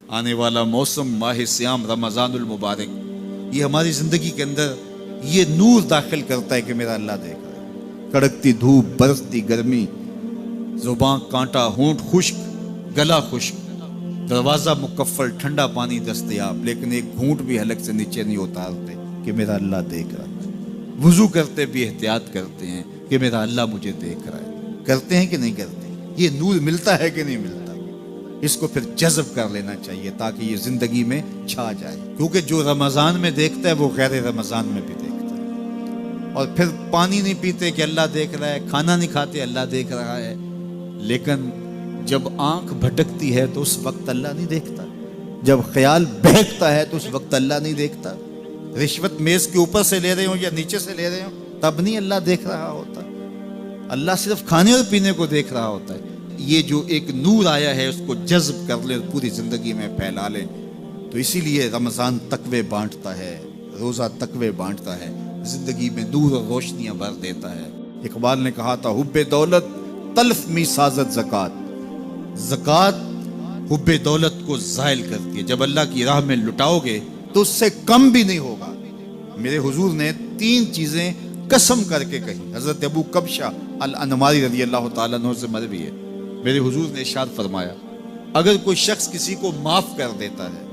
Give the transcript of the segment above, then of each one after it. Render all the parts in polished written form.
آنے والا موسم ماہ سیام رمضان المبارک، یہ ہماری زندگی کے اندر یہ نور داخل کرتا ہے کہ میرا اللہ دیکھ رہا ہے۔ کڑکتی دھوپ، برستی گرمی، زباں کانٹا، ہونٹ خشک، گلا خشک، دروازہ مکفل، ٹھنڈا پانی دستیاب، لیکن ایک گھونٹ بھی حلق سے نیچے نہیں اتارتے کہ میرا اللہ دیکھ رہا ہے۔ وضو کرتے بھی احتیاط کرتے ہیں کہ میرا اللہ مجھے دیکھ رہا ہے۔ کرتے ہیں کہ نہیں کرتے؟ یہ نور ملتا ہے کہ نہیں ملتا؟ اس کو پھر جذب کر لینا چاہیے تاکہ یہ زندگی میں چھا جائے، کیونکہ جو رمضان میں دیکھتا ہے وہ غیر رمضان میں بھی دیکھتا ہے۔ اور پھر پانی نہیں پیتے کہ اللہ دیکھ رہا ہے، کھانا نہیں کھاتے اللہ دیکھ رہا ہے، لیکن جب آنکھ بھٹکتی ہے تو اس وقت اللہ نہیں دیکھتا، جب خیال بہکتا ہے تو اس وقت اللہ نہیں دیکھتا۔ رشوت میز کے اوپر سے لے رہے ہوں یا نیچے سے لے رہے ہوں تب نہیں اللہ دیکھ رہا ہوتا، اللہ صرف کھانے اور پینے کو دیکھ رہا ہوتا ہے۔ یہ جو ایک نور آیا ہے اس کو جذب کر لیں، پوری زندگی میں پھیلا لیں۔ تو اسی لیے رمضان تقوی بانٹتا ہے، روزہ تقوی بانٹتا ہے، زندگی میں نور اور روشنیاں بھر دیتا ہے۔ اقبال نے کہا تھا حب دولت تلف می سازت زکات، زکات حب دولت کو زائل کرتی ہے۔ جب اللہ کی راہ میں لٹاؤ گے تو اس سے کم بھی نہیں ہوگا۔ میرے حضور نے 3 چیزیں قسم کر کے کہی، حضرت ابو کبشہ الانماری رضی اللہ تعالیٰ عنہ سے مروی ہے۔ میرے حضور نے ارشاد فرمایا اگر کوئی شخص کسی کو معاف کر دیتا ہے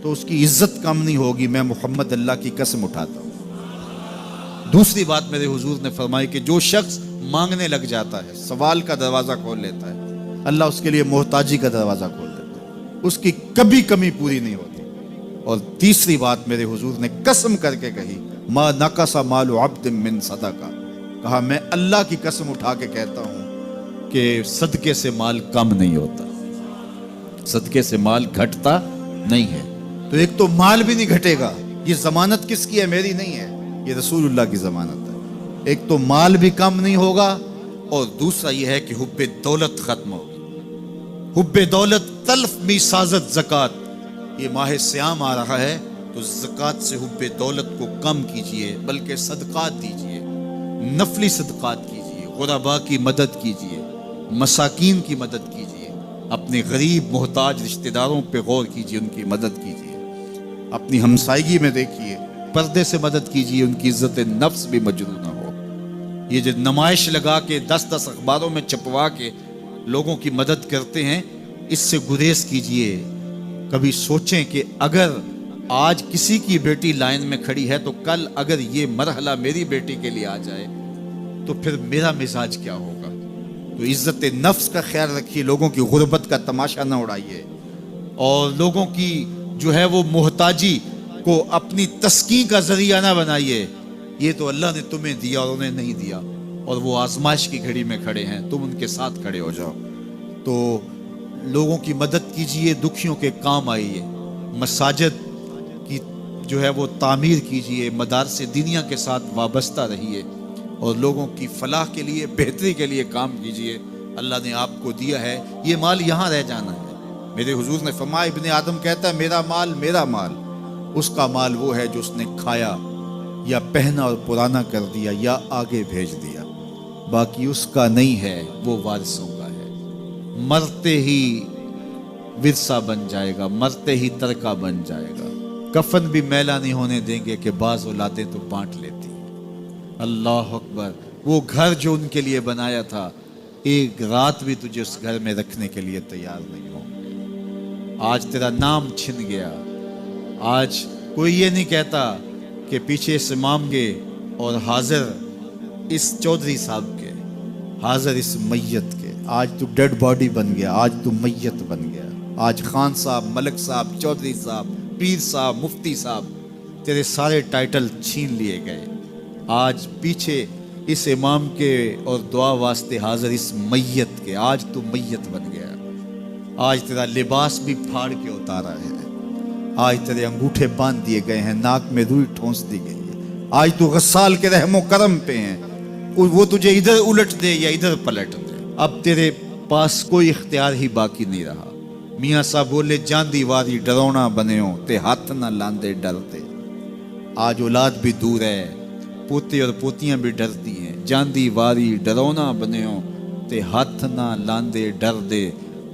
تو اس کی عزت کم نہیں ہوگی، میں محمد اللہ کی قسم اٹھاتا ہوں۔ دوسری بات میرے حضور نے فرمائی کہ جو شخص مانگنے لگ جاتا ہے، سوال کا دروازہ کھول لیتا ہے، اللہ اس کے لیے محتاجی کا دروازہ کھول دیتا ہے، اس کی کبھی کمی پوری نہیں ہوتی۔ اور تیسری بات میرے حضور نے قسم کر کے کہی ما نقص مال عبد من صدقہ، کہا میں اللہ کی قسم اٹھا کے کہتا ہوں کہ صدقے سے مال کم نہیں ہوتا، صدقے سے مال گھٹتا نہیں ہے۔ تو ایک تو مال بھی نہیں گھٹے گا، یہ ضمانت کس کی ہے؟ میری نہیں ہے، یہ رسول اللہ کی ضمانت ہے۔ ایک تو مال بھی کم نہیں ہوگا، اور دوسرا یہ ہے کہ حب دولت ختم ہوگی۔ حب دولت تلف می سازت زکات، یہ ماہ سیام آ رہا ہے تو زکات سے حب دولت کو کم کیجئے، بلکہ صدقات دیجئے، نفلی صدقات کیجئے، غرباء کی مدد کیجئے، مساکین کی مدد کیجئے، اپنے غریب محتاج رشتہ داروں پہ غور کیجئے، ان کی مدد کیجئے، اپنی ہمسائیگی میں دیکھیے، پردے سے مدد کیجئے، ان کی عزت نفس بھی مجروح نہ ہو۔ یہ جو نمائش لگا کے 10 اخباروں میں چھپوا کے لوگوں کی مدد کرتے ہیں، اس سے گریز کیجئے۔ کبھی سوچیں کہ اگر آج کسی کی بیٹی لائن میں کھڑی ہے تو کل اگر یہ مرحلہ میری بیٹی کے لیے آ جائے تو پھر میرا مزاج کیا ہوگا؟ تو عزت نفس کا خیال رکھیے، لوگوں کی غربت کا تماشا نہ اڑائیے، اور لوگوں کی جو ہے وہ محتاجی کو اپنی تسکین کا ذریعہ نہ بنائیے۔ یہ تو اللہ نے تمہیں دیا اور انہیں نہیں دیا، اور وہ آزمائش کی گھڑی میں کھڑے ہیں، تم ان کے ساتھ کھڑے ہو جاؤ۔ تو لوگوں کی مدد کیجئے، دکھیوں کے کام آئیے، مساجد کی جو ہے وہ تعمیر کیجئے، مدارس دینیہ کے ساتھ وابستہ رہیے، اور لوگوں کی فلاح کے لیے، بہتری کے لیے کام کیجئے۔ اللہ نے آپ کو دیا ہے، یہ مال یہاں رہ جانا ہے۔ میرے حضور نے فرمایا ابن آدم کہتا ہے میرا مال میرا مال، اس کا مال وہ ہے جو اس نے کھایا یا پہنا اور پرانا کر دیا یا آگے بھیج دیا، باقی اس کا نہیں ہے، وہ وارثوں کا ہے۔ مرتے ہی ورثہ بن جائے گا، مرتے ہی ترکہ بن جائے گا۔ کفن بھی میلا نہیں ہونے دیں گے کہ بعض اولادیں تو بانٹ لیتی ہیں۔ اللہ اکبر، وہ گھر جو ان کے لیے بنایا تھا، ایک رات بھی تجھے اس گھر میں رکھنے کے لیے تیار نہیں ہوں گے۔ آج تیرا نام چھن گیا، آج کوئی یہ نہیں کہتا کہ پیچھے اس امام کے اور حاضر اس چودھری صاحب کے، حاضر اس میت کے۔ آج تو ڈیڈ باڈی بن گیا، آج تو میت بن گیا۔ آج خان صاحب، ملک صاحب، چودھری صاحب، پیر صاحب، مفتی صاحب، تیرے سارے ٹائٹل چھین لیے گئے۔ آج پیچھے اس امام کے اور دعا واسطے حاضر اس میت کے، آج تو میت بن گیا۔ آج تیرا لباس بھی پھاڑ کے اتارا ہے، آج تیرے انگوٹھے باندھ دیے گئے ہیں، ناک میں روئی ٹھونس دی گئی ہے۔ آج تو غسال کے رحم و کرم پہ ہیں، وہ تجھے ادھر الٹ دے یا ادھر پلٹ دے، اب تیرے پاس کوئی اختیار ہی باقی نہیں رہا۔ میاں صاحب بولے جاندی واری ڈرونا بنےوں تے ہاتھ نہ لاندے ڈرتے۔ آج اولاد بھی دور ہے، پوتے اور پوتیاں بھی ڈرتی ہیں۔ جاندی واری ڈرونا بنےوں تے ہاتھ نہ لاندے ڈر دے،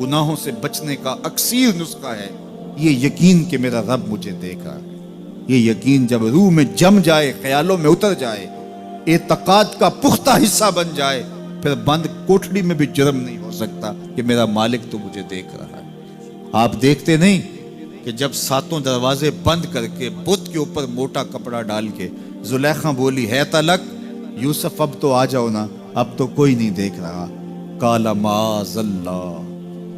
گناہوں سے بچنے کا اکثیر نسخہ ہے یہ یقین کہ میرا رب مجھے دیکھ رہا ہے۔ یہ یقین جب روح میں جم جائے، خیالوں میں اتر جائے، اعتقاد کا پختہ حصہ بن جائے، پھر بند کوٹھڑی میں بھی جرم نہیں ہو سکتا کہ میرا مالک تو مجھے دیکھ رہا ہے۔ آپ دیکھتے نہیں کہ جب 7 دروازے بند کر کے بت کے اوپر موٹا کپڑا ڈال کے زلیخا بولی ہے تلک یوسف اب تو آ جاؤ نا، اب تو کوئی نہیں دیکھ رہا، قال معاذ اللہ،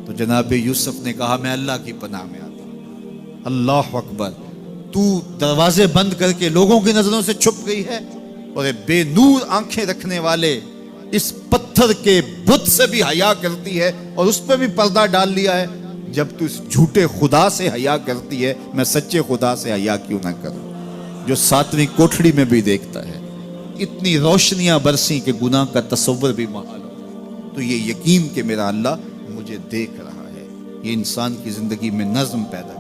تو جناب یوسف نے کہا میں اللہ کی پناہ میں آتا ہوں۔ اللہ اکبر، تو دروازے بند کر کے لوگوں کی نظروں سے چھپ گئی ہے، اور بے نور آنکھیں رکھنے والے اس پتھر کے بت سے بھی حیا کرتی ہے اور اس پہ بھی پردہ ڈال لیا ہے۔ جب تو اس جھوٹے خدا سے حیا کرتی ہے، میں سچے خدا سے حیا کیوں نہ کروں جو 7ویں کوٹھڑی میں بھی دیکھتا ہے۔ اتنی روشنیاں برسیں کہ گناہ کا تصور بھی محال ہو، تو یہ یقین کہ میرا اللہ مجھے دیکھ رہا ہے، یہ انسان کی زندگی میں نظم پیدا